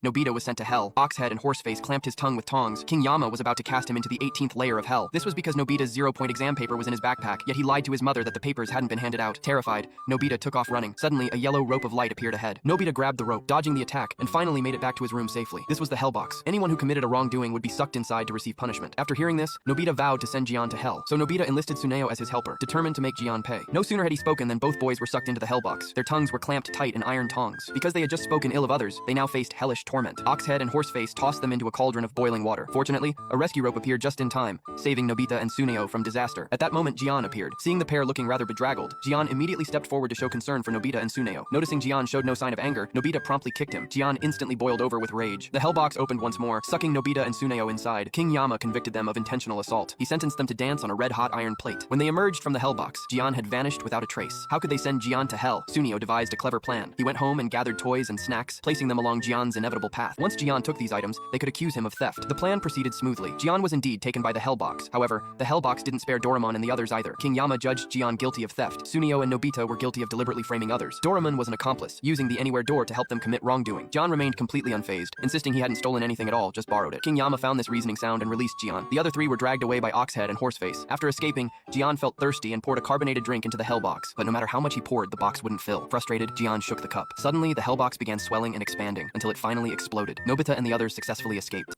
Nobita was sent to hell. Oxhead and Horseface clamped his tongue with tongs. King Yama was about to cast him into the 18th layer of hell. This was because Nobita's 0-point exam paper was in his backpack, yet he lied to his mother that the papers hadn't been handed out. Terrified, Nobita took off running. Suddenly, a yellow rope of light appeared ahead. Nobita grabbed the rope, dodging the attack, and finally made it back to his room safely. This was the Hellbox. Anyone who committed a wrongdoing would be sucked inside to receive punishment. After hearing this, Nobita vowed to send Jian to hell. So Nobita enlisted Tsuneo as his helper, determined to make Jian pay. No sooner had he spoken than both boys were sucked into the Hellbox. Their tongues were clamped tight in iron tongs. Because they had just spoken ill of others, they now faced hellish torment. Oxhead and Horseface tossed them into a cauldron of boiling water. Fortunately, a rescue rope appeared just in time, saving Nobita and Tsuneo from disaster. At that moment, Jian appeared. Seeing the pair looking rather bedraggled, Jian immediately stepped forward to show concern for Nobita and Tsuneo. Noticing Jian showed no sign of anger, Nobita promptly kicked him. Jian instantly boiled over with rage. The Hellbox opened once more, sucking Nobita and Tsuneo inside. King Yama convicted them of intentional assault. He sentenced them to dance on a red-hot iron plate. When they emerged from the Hellbox, Jian had vanished without a trace. How could they send Jian to hell? Tsuneo devised a clever plan. He went home and gathered toys and snacks, placing them along Jian's inevitable path. Once Jian took these items, they could accuse him of theft. The plan proceeded smoothly. Jian was indeed taken by the Hellbox. However, the Hellbox didn't spare Doraemon and the others either. King Yama judged Jian guilty of theft. Tsuneo and Nobita were guilty of deliberately framing others. Doraemon was an accomplice, using the Anywhere door to help them commit wrongdoing. Jian remained completely unfazed, insisting he hadn't stolen anything at all, just borrowed it. King Yama found this reasoning sound and released Jian. The other three were dragged away by Oxhead and Horseface. After escaping, Jian felt thirsty and poured a carbonated drink into the Hellbox, but no matter how much he poured, the box wouldn't fill. Frustrated, Jian shook the cup. Suddenly, the Hellbox began swelling and expanding until it finally exploded. Nobita and the others successfully escaped.